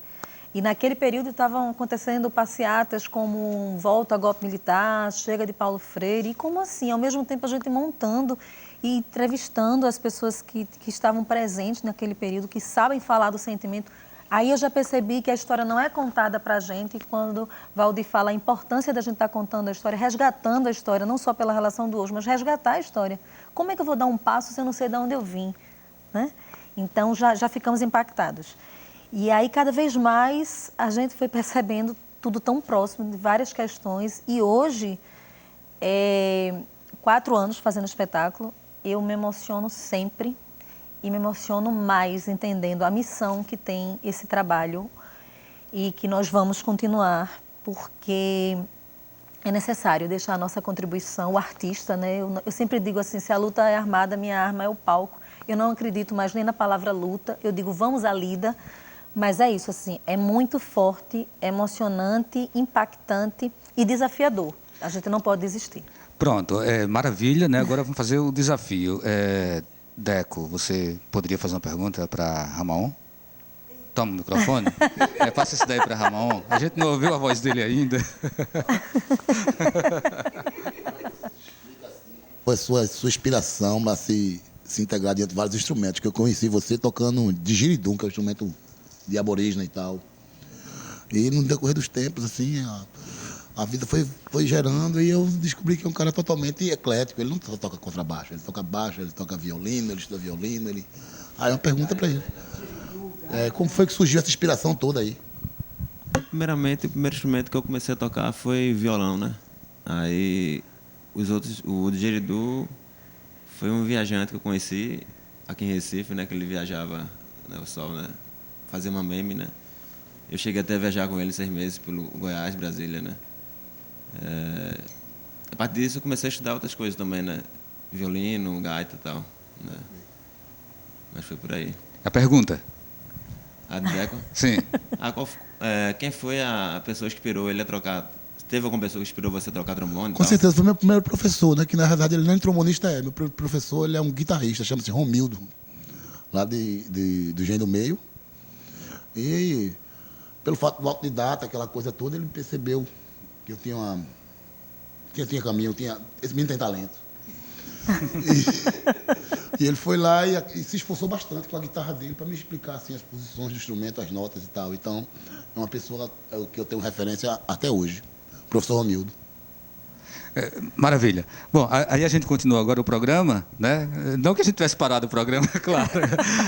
E naquele período estavam acontecendo passeatas como Volta a Golpe Militar, Chega de Paulo Freire, e como assim? Ao mesmo tempo, a gente montando e entrevistando as pessoas que estavam presentes naquele período, que sabem falar do sentimento. Aí eu já percebi que a história não é contada para a gente, quando Valdir fala a importância da gente estar contando a história, resgatando a história, não só pela relação do hoje, mas resgatar a história. Como é que eu vou dar um passo se eu não sei de onde eu vim? Né? Então, já ficamos impactados. E aí, cada vez mais, a gente foi percebendo tudo tão próximo de várias questões. E hoje, 4 anos fazendo espetáculo, eu me emociono sempre. E me emociono mais entendendo a missão que tem esse trabalho e que nós vamos continuar, porque é necessário deixar a nossa contribuição, o artista, né? Eu sempre digo assim, se a luta é armada, minha arma é o palco. Eu não acredito mais nem na palavra luta, eu digo vamos à lida, mas é isso, assim, é muito forte, emocionante, impactante e desafiador. A gente não pode desistir. Pronto, maravilha, né? Agora vamos fazer o desafio. Deco, você poderia fazer uma pergunta para Ramaon? Toma o microfone. Passa isso daí para Ramaon. A gente não ouviu a voz dele ainda. Foi sua inspiração para se integrar diante de vários instrumentos, que eu conheci você tocando didgeridoo, que é um instrumento de aborígene e tal. E no decorrer dos tempos, assim, a vida foi gerando e eu descobri que é um cara totalmente eclético. Ele não só toca contrabaixo, ele toca violino, ele estuda violino. Aí uma pergunta para ele. Como foi que surgiu essa inspiração toda aí? Primeiramente, o primeiro instrumento que eu comecei a tocar foi violão, né? Aí os outros, o didgeridoo foi um viajante que eu conheci aqui em Recife, né? Que ele viajava, né, o sol, né? Fazia uma meme, né? Eu cheguei até a viajar com ele 6 meses pelo Goiás, Brasília, né? A partir disso eu comecei a estudar outras coisas também, né? Violino, gaita e tal, né? Mas foi por aí. A pergunta? A de Deco? Sim. Quem foi a pessoa que inspirou ele a trocar? Teve alguma pessoa que inspirou você a trocar trombone? Com certeza, foi meu primeiro professor, né? Que na verdade ele não é trombonista, meu professor, ele é um guitarrista, chama-se Romildo, lá do Engenho do Meio. E pelo fato do autodidata, aquela coisa toda, ele percebeu que eu tinha caminho, esse menino tem talento. E ele foi lá e se esforçou bastante com a guitarra dele para me explicar assim, as posições do instrumento, as notas e tal. Então, é uma pessoa que eu tenho referência até hoje, o professor Romildo. Maravilha. Bom, aí a gente continua agora o programa, né? Não que a gente tivesse parado o programa, claro.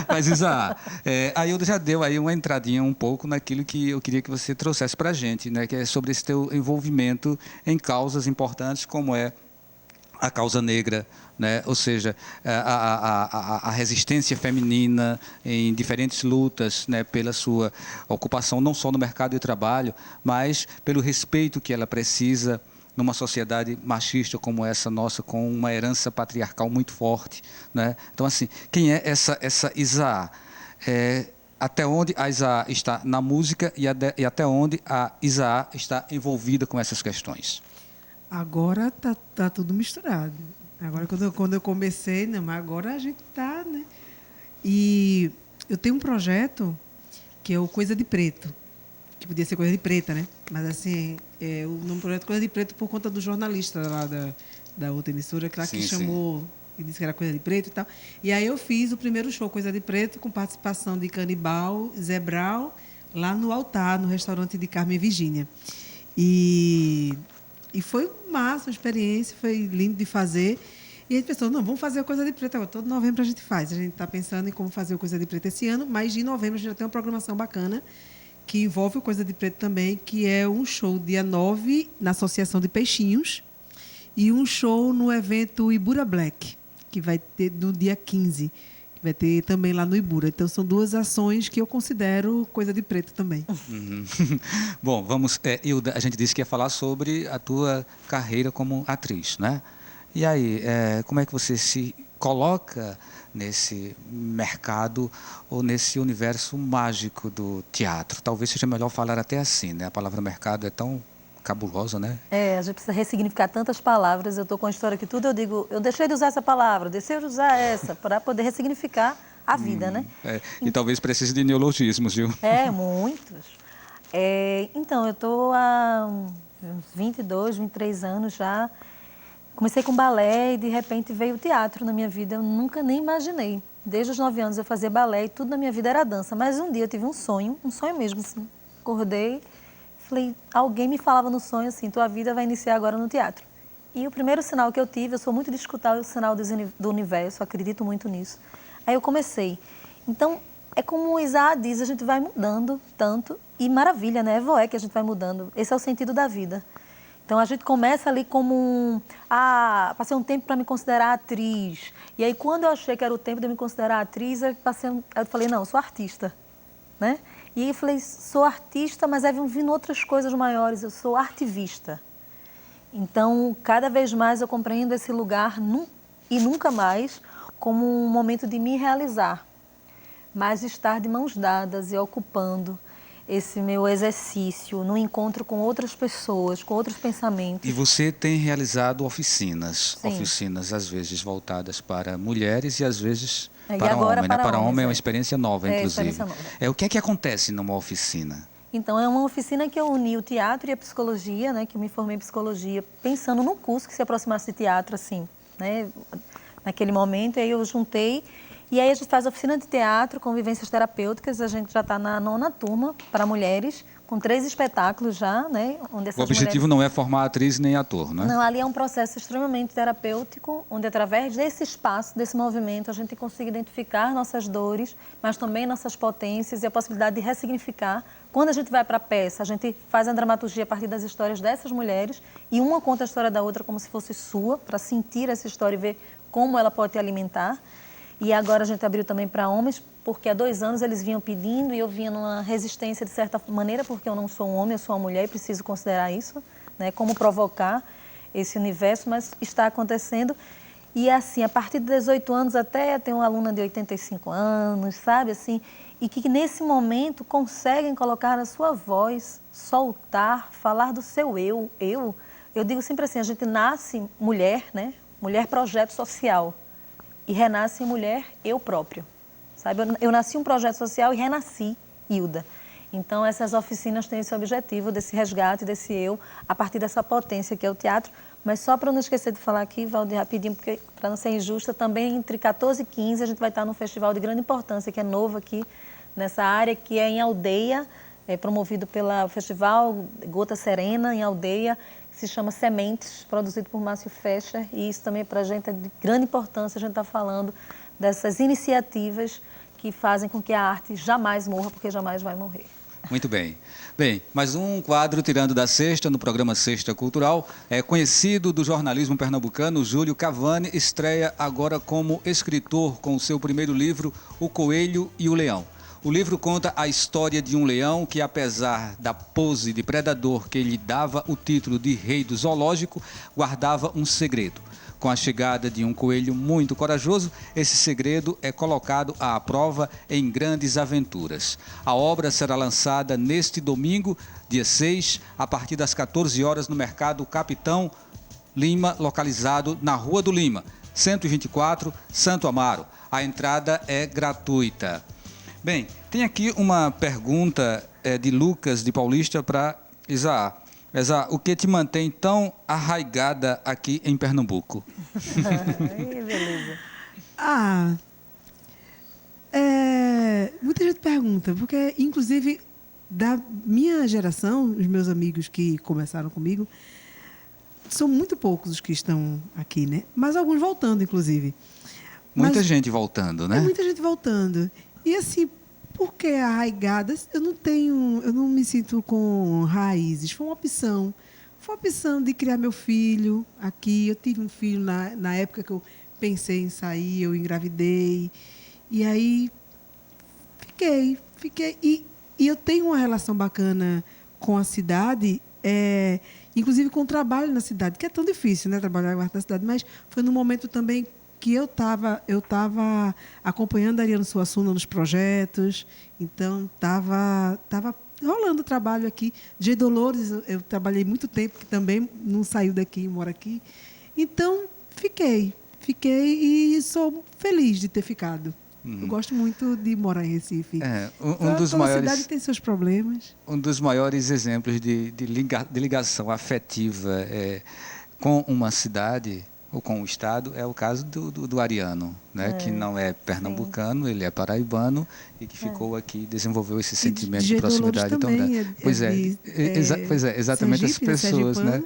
Mas, Isa, a Hilda já deu aí uma entradinha um pouco naquilo que eu queria que você trouxesse para a gente, né? Que é sobre esse teu envolvimento em causas importantes como é a causa negra, né? Ou seja, a resistência feminina em diferentes lutas, né? Pela sua ocupação não só no mercado de trabalho, mas pelo respeito que ela precisa numa sociedade machista como essa nossa, com uma herança patriarcal muito forte, né? Então, assim, quem é essa Isa? Até onde a Isa está na música e até onde a Isa está envolvida com essas questões? Agora tá tudo misturado. Agora, quando eu comecei, não, mas agora a gente tá, né? E eu tenho um projeto que é o Coisa de Preto, que podia ser Coisa de Preta, né? Mas, assim, o nome do projeto é Coisa de Preto por conta do jornalista lá da outra emissora, que Sim, chamou e disse que era Coisa de Preto e tal. E aí eu fiz o primeiro show Coisa de Preto com participação de Canibal, Zé Brau, lá no Altar, no restaurante de Carmen Virgínia. E foi massa a experiência, foi lindo de fazer. E a gente pensou, não, vamos fazer a Coisa de Preto agora. Todo novembro a gente faz. A gente está pensando em como fazer a Coisa de Preto esse ano, mas em novembro a gente já tem uma programação bacana que envolve o Coisa de Preto também, que é um show dia 9 na Associação de Peixinhos e um show no evento Ibura Black, que vai ter no dia 15, que vai ter também lá no Ibura. Então, são 2 ações que eu considero Coisa de Preto também. Uhum. Bom, vamos... Hilda, a gente disse que ia falar sobre a tua carreira como atriz, né? E aí, como é que você se coloca nesse mercado ou nesse universo mágico do teatro? Talvez seja melhor falar até assim, né? A palavra mercado é tão cabulosa, né? A gente precisa ressignificar tantas palavras. Eu estou com a história que tudo eu digo, eu deixei de usar essa palavra, deixei de usar essa, para poder ressignificar a vida, né? E talvez precise de neologismos, viu? Muitos. Então, eu estou há uns 22, 23 anos já. Comecei com balé e, de repente, veio o teatro na minha vida. Eu nunca nem imaginei. Desde os 9 anos eu fazia balé e tudo na minha vida era dança. Mas um dia eu tive um sonho mesmo, assim. Acordei, falei, alguém me falava no sonho assim, tua vida vai iniciar agora no teatro. E o primeiro sinal que eu tive, eu sou muito de escutar o sinal do universo, acredito muito nisso. Aí eu comecei. Então, é como o Isa diz, a gente vai mudando tanto. E maravilha, né? É voé que a gente vai mudando. Esse é o sentido da vida. Então, a gente começa ali como passei um tempo para me considerar atriz. E aí, quando eu achei que era o tempo de eu me considerar atriz, eu falei, não, eu sou artista, né? E aí eu falei, sou artista, mas aí vão vindo outras coisas maiores, eu sou artivista. Então, cada vez mais eu compreendo esse lugar, e nunca mais, como um momento de me realizar, mas estar de mãos dadas e ocupando esse meu exercício no encontro com outras pessoas, com outros pensamentos. E você tem realizado oficinas, Sim. oficinas às vezes voltadas para mulheres e às vezes E para agora homem, né? para Para homens, homem é uma é. experiência nova, É, inclusive. experiência nova. O que é que acontece numa oficina? Então, é uma oficina que eu uni o teatro e a psicologia, né? Que eu me formei em psicologia, pensando num curso que se aproximasse de teatro, assim, né? Naquele momento, aí eu juntei. E aí a gente faz oficina de teatro, convivências terapêuticas. A gente já está na 9ª turma para mulheres, com 3 espetáculos já, né? Onde essas O objetivo mulheres... não é formar atriz nem ator, né? Não, ali é um processo extremamente terapêutico, onde através desse espaço, desse movimento, a gente consegue identificar nossas dores, mas também nossas potências e a possibilidade de ressignificar. Quando a gente vai para a peça, a gente faz a dramaturgia a partir das histórias dessas mulheres e uma conta a história da outra como se fosse sua, para sentir essa história e ver como ela pode te alimentar. E agora a gente abriu também para homens, porque há 2 anos eles vinham pedindo e eu vinha numa resistência de certa maneira, porque eu não sou um homem, eu sou uma mulher e preciso considerar isso, né? Como provocar esse universo, mas está acontecendo. E assim, a partir de 18 anos até tem uma aluna de 85 anos, sabe, assim, e que nesse momento conseguem colocar a sua voz, soltar, falar do seu eu. Eu digo sempre assim, a gente nasce mulher, né? Mulher projeto social. E renasce em mulher eu próprio, sabe? Eu nasci um projeto social e renasci Hilda. Então, essas oficinas têm esse objetivo, desse resgate, desse eu, a partir dessa potência que é o teatro. Mas só para não esquecer de falar aqui, Valdir, rapidinho, porque para não ser injusta, também entre 14 e 15 a gente vai estar num festival de grande importância, que é novo aqui nessa área, que é em Aldeia, promovido pelo Festival Gota Serena, em Aldeia, que se chama Sementes, produzido por Márcio Fecher, e isso também para a gente é de grande importância, a gente está falando dessas iniciativas que fazem com que a arte jamais morra, porque jamais vai morrer. Muito bem. Bem, mais um quadro Tirando da Cesta, no programa Cesta Cultural. É conhecido do jornalismo pernambucano, Júlio Cavani, estreia agora como escritor com o seu primeiro livro, O Coelho e o Leão. O livro conta a história de um leão que, apesar da pose de predador que lhe dava o título de rei do zoológico, guardava um segredo. Com a chegada de um coelho muito corajoso, esse segredo é colocado à prova em grandes aventuras. A obra será lançada neste domingo, dia 6, a partir das 14 horas no Mercado Capitão Lima, localizado na Rua do Lima, 124, Santo Amaro. A entrada é gratuita. Bem, tem aqui uma pergunta de Lucas de Paulista para Isaá. Isaá, o que te mantém tão arraigada aqui em Pernambuco? Beleza. Muita gente pergunta, porque, inclusive, da minha geração, os meus amigos que começaram comigo, são muito poucos os que estão aqui, né? Mas alguns voltando, inclusive. Muita Mas gente voltando, né? é muita gente voltando. E assim, por que arraigadas? Eu não me sinto com raízes. Foi uma opção. Foi uma opção de criar meu filho aqui. Eu tive um filho na época que eu pensei em sair, eu engravidei. E aí fiquei. E eu tenho uma relação bacana com a cidade, inclusive com o trabalho na cidade, que é tão difícil, né, trabalhar na cidade, mas foi num momento também que eu estava acompanhando a Ariano Suassuna nos projetos, então estava rolando trabalho aqui. G. Dolores, eu trabalhei muito tempo, que também não saiu daqui, mora aqui. Então, fiquei e sou feliz de ter ficado. Eu gosto muito de morar em Recife. Toda cidade tem seus problemas. Um dos maiores exemplos de ligação afetiva com uma cidade ou com o Estado é o caso do Ariano, né? Que não é pernambucano, ele é paraibano e que ficou aqui, desenvolveu esse sentimento de proximidade tão grande. Pois é, exatamente Sergipe, essas pessoas, né?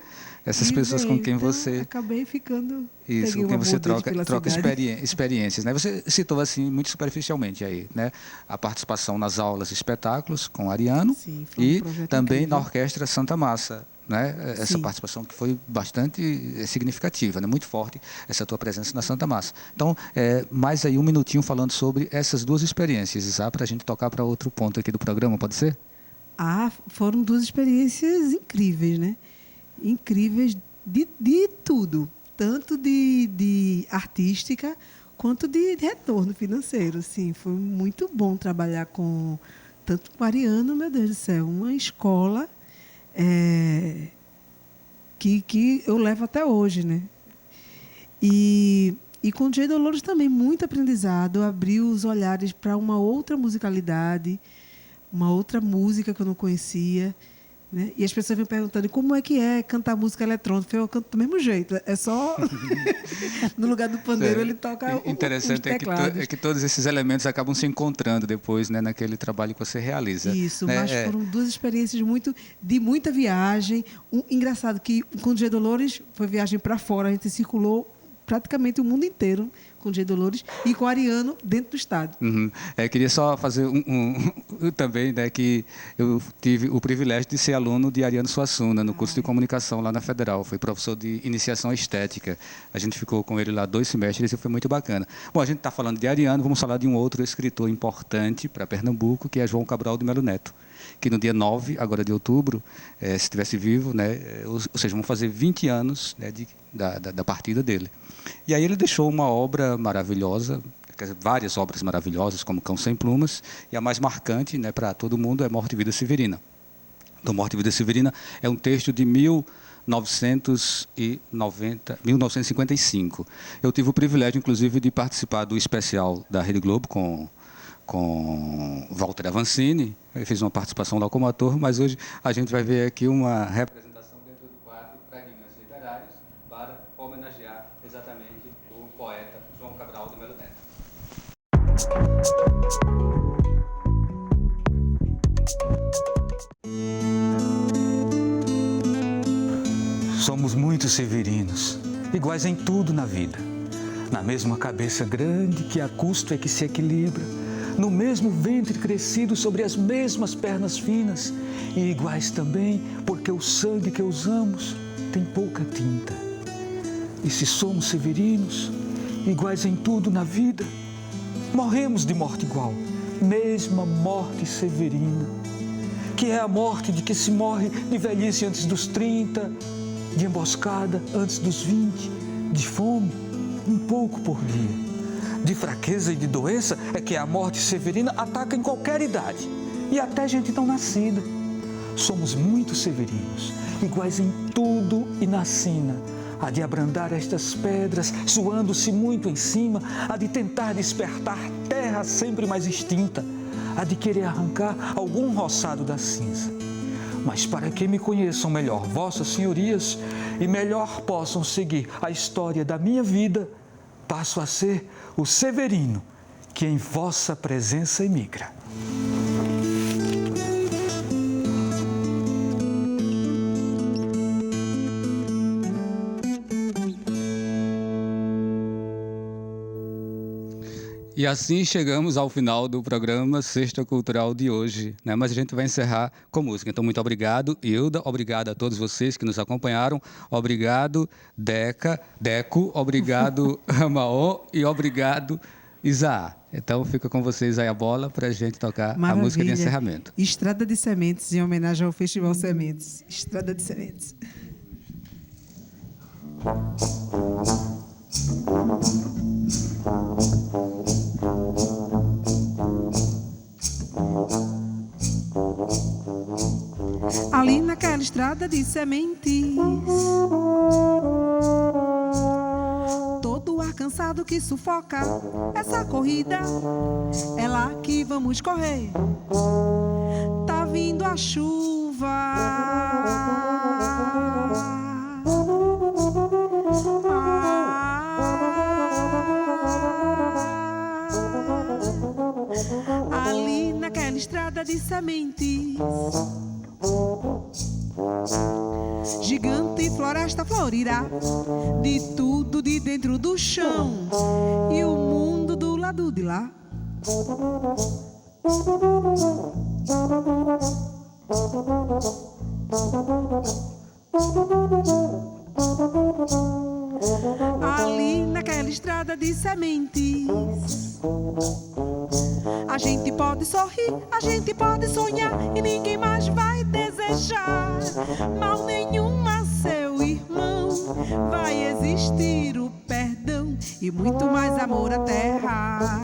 Essas pessoas com quem então, você... acabei ficando... Isso, com peguei quem uma você boa troca cidade. experiências, né? Você citou assim muito superficialmente aí, né? A participação nas aulas e espetáculos com o Ariano. Sim, foi um e projeto também incrível. na Orquestra Santa Massa, né? Essa Sim. participação que foi bastante significativa, né? Muito forte essa tua presença na Santa Massa. Então, mais aí um minutinho falando sobre essas duas experiências, para a gente tocar para outro ponto aqui do programa, pode ser? Foram duas experiências incríveis, né? Incríveis de tudo, tanto de artística quanto de retorno financeiro. Sim, foi muito bom trabalhar com tanto com o Ariano, meu Deus do céu, uma escola que eu levo até hoje, né? E com o J. Dolores também, muito aprendizado, abriu os olhares para uma outra musicalidade, uma outra música que eu não conhecia, né? E as pessoas vêm perguntando como é que é cantar música eletrônica. Eu canto do mesmo jeito, é só no lugar do pandeiro ele toca Interessante os teclados. é que todos esses elementos acabam se encontrando depois, né, naquele trabalho que você realiza. Isso, né? mas foram duas experiências de muita viagem. Engraçado que com o J. Dolores foi viagem para fora, a gente circulou praticamente o mundo inteiro com o J. Dolores e com o Ariano dentro do estádio. Uhum. Queria só fazer também, né, que eu tive o privilégio de ser aluno de Ariano Suassuna no curso de comunicação lá na Federal. Foi professor de iniciação estética. A gente ficou com ele lá 2 semestres e foi muito bacana. Bom, a gente está falando de Ariano, vamos falar de um outro escritor importante para Pernambuco, que é João Cabral de Melo Neto, que no dia 9, agora de outubro, se estivesse vivo, né, ou seja, vão fazer 20 anos, né, da partida dele. E aí ele deixou uma obra maravilhosa, quer dizer, várias obras maravilhosas, como Cão Sem Plumas, e a mais marcante, né, para todo mundo é Morte e Vida Severina. Então, Morte e Vida Severina é um texto de 1955. Eu tive o privilégio, inclusive, de participar do especial da Rede Globo com Walter Avancini. Ele fez uma participação lá como ator, mas hoje a gente vai ver aqui uma representação dentro do quadro Fragmentos Literários para homenagear exatamente o poeta João Cabral de Melo Neto. Somos muito severinos, iguais em tudo na vida. Na mesma cabeça grande que a custo é que se equilibra, no mesmo ventre crescido sobre as mesmas pernas finas, e iguais também porque o sangue que usamos tem pouca tinta. E se somos severinos, iguais em tudo na vida, morremos de morte igual, mesma morte severina, que é a morte de que se morre de velhice antes dos 30, de emboscada antes dos 20, de fome um pouco por dia. De fraqueza e de doença é que a morte severina ataca em qualquer idade, e até gente não nascida. Somos muito severinos, iguais em tudo e na sina, a de abrandar estas pedras, suando-se muito em cima, a de tentar despertar terra sempre mais extinta, a de querer arrancar algum roçado da cinza. Mas para que me conheçam melhor vossas senhorias e melhor possam seguir a história da minha vida, passo a ser o severino que em vossa presença emigra. E assim chegamos ao final do programa Sexta Cultural de hoje, né? Mas a gente vai encerrar com música. Então, muito obrigado, Hilda. Obrigado a todos vocês que nos acompanharam. Obrigado, Deco. Obrigado, Amaon. E obrigado, Isaá. Então, fica com vocês aí a bola para a gente tocar a música de encerramento. Estrada de Sementes, em homenagem ao Festival Sementes. Estrada de Sementes. Ali naquela estrada de sementes, todo o ar cansado que sufoca essa corrida, é lá que vamos correr. Tá vindo a chuva. Ali naquela estrada de sementes, gigante floresta florirá, de tudo de dentro do chão e o mundo do lado de lá. Ali naquela estrada de sementes, a gente pode sorrir, a gente pode sonhar e ninguém mais vai desejar mal nenhum a seu irmão. Vai existir o perdão e muito mais amor à terra.